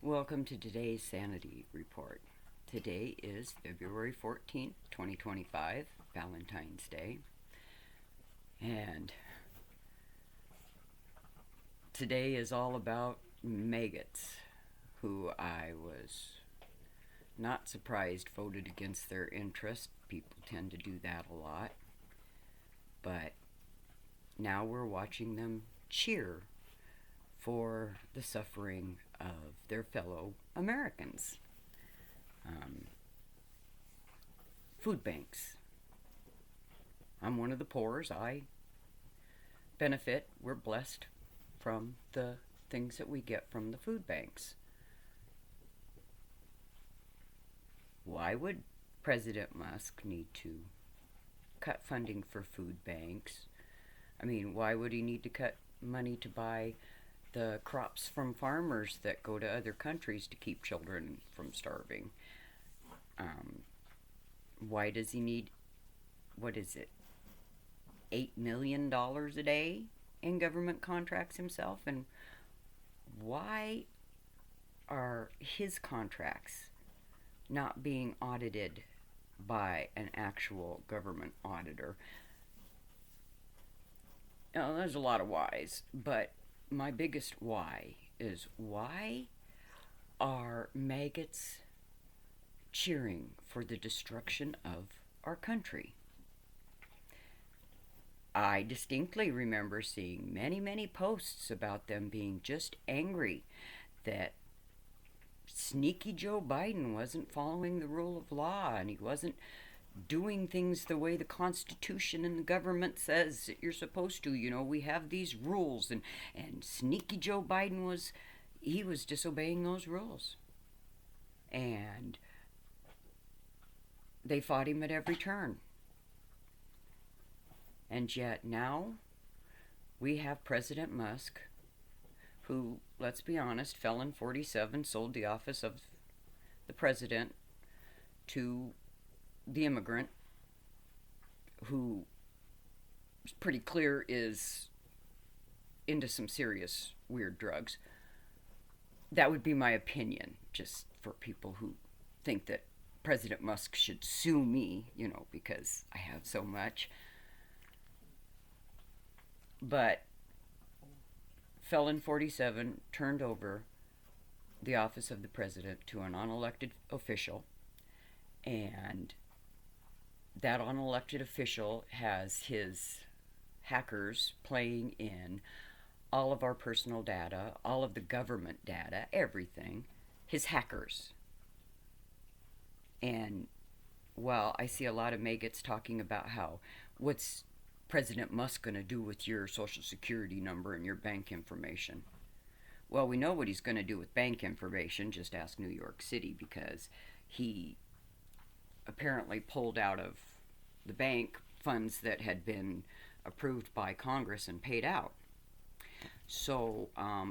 Welcome to today's Sanity Report. Today is February 14th, 2025, Valentine's Day. And today is all about maggots, who I was not surprised voted against their interest. People tend to do that a lot. But now we're watching them cheer for the suffering of their fellow Americans. Um, Food banks. I'm one of the poors. I benefit. We're blessed from the things that we get from the food banks. Why would President Musk need to cut funding for food banks? I mean, why would he need to cut money to buy the crops from farmers that go to other countries to keep children from starving? Um, why does he need, what is it, $8 million a day in government contracts himself? And why are his contracts not being audited by an actual government auditor? Now, there's a lot of whys, but my biggest why is, why are maggots cheering for the destruction of our country? I distinctly remember seeing many posts about them being just angry that sneaky Joe Biden wasn't following the rule of law and he wasn't doing things the way the Constitution and the government says that you're supposed to. You know, we have these rules, and sneaky Joe Biden he was disobeying those rules. And they fought him at every turn. And yet now we have President Musk, who, let's be honest, Felon 47 sold the office of the president to the immigrant, who is pretty clear is into some serious weird drugs. That would be my opinion, just for people who think that President Musk should sue me, because I have so much. But Felon 47 turned over the office of the president to an unelected official, and that unelected official has his hackers playing in all of our personal data, all of the government data, everything. His hackers. And while I see a lot of maggots talking about what's President Musk going to do with your social security number and your bank information? Well, we know what he's going to do with bank information. Just ask New York City, because he apparently pulled out of the bank funds that had been approved by Congress and paid out. So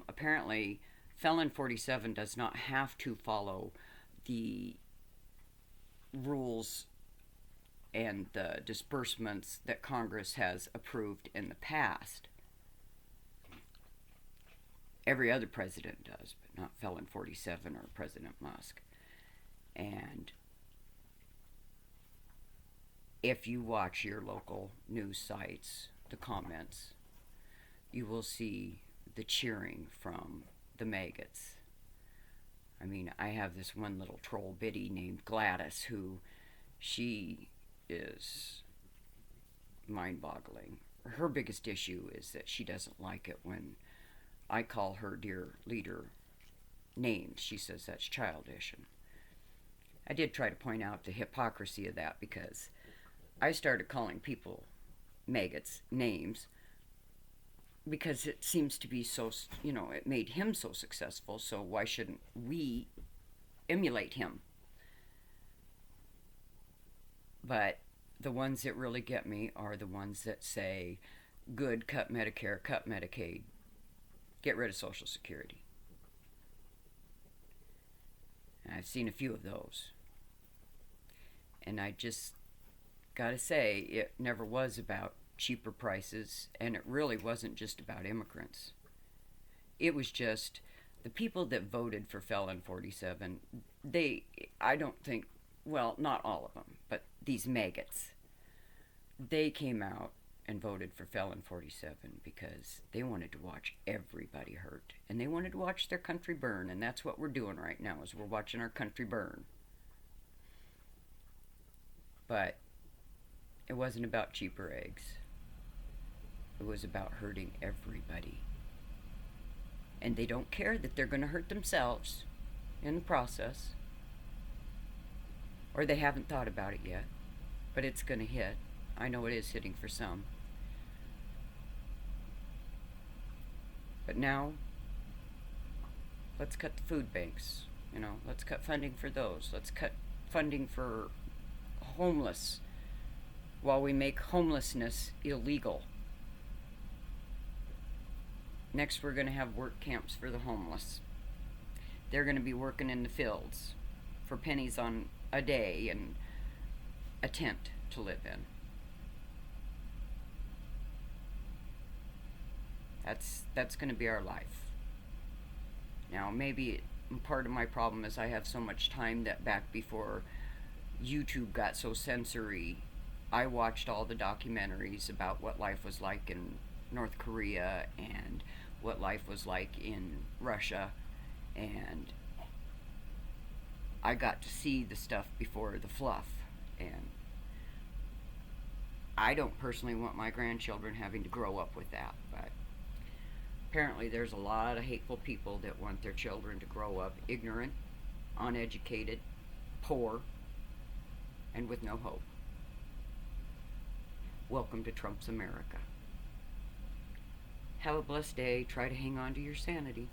apparently Felon 47 does not have to follow the rules and the disbursements that Congress has approved in the past. Every other president does, but not Felon 47 or President Musk. And if you watch your local news sites, the comments, you will see the cheering from the maggots. I mean, I have this one little troll biddy named Gladys, who she is mind-boggling. Her biggest issue is that she doesn't like it when I call her dear leader names. She says that's childish. And I did try to point out the hypocrisy of that, because I started calling people maggots names because it seems to be so, it made him so successful, so why shouldn't we emulate him? But the ones that really get me are the ones that say, good, cut Medicare, cut Medicaid, get rid of Social Security. And I've seen a few of those. And I just gotta say, it never was about cheaper prices, and it really wasn't just about immigrants. It was just The people that voted for Felon 47, I don't think, well, not all of them, but these maggots, they came out and voted for Felon 47 because they wanted to watch everybody hurt. And they wanted to watch their country burn. And that's what we're doing right now, is we're watching our country burn. But it wasn't about cheaper eggs. It was about hurting everybody. And they don't care that they're going to hurt themselves in the process. Or they haven't thought about it yet. But it's going to hit. I know it is hitting for some. But now, let's cut the food banks. Let's cut funding for those. Let's cut funding for homeless while we make homelessness illegal. Next, we're going to have work camps for the homeless. They're going to be working in the fields for pennies on a day and a tent to live in. That's going to be our life. Now, maybe part of my problem is I have so much time that back before YouTube got so censory, I watched all the documentaries about what life was like in North Korea and what life was like in Russia, and I got to see the stuff before the fluff. And I don't personally want my grandchildren having to grow up with that, but apparently there's a lot of hateful people that want their children to grow up ignorant, uneducated, poor, and with no hope. Welcome to Trump's America. Have a blessed day. Try to hang on to your sanity.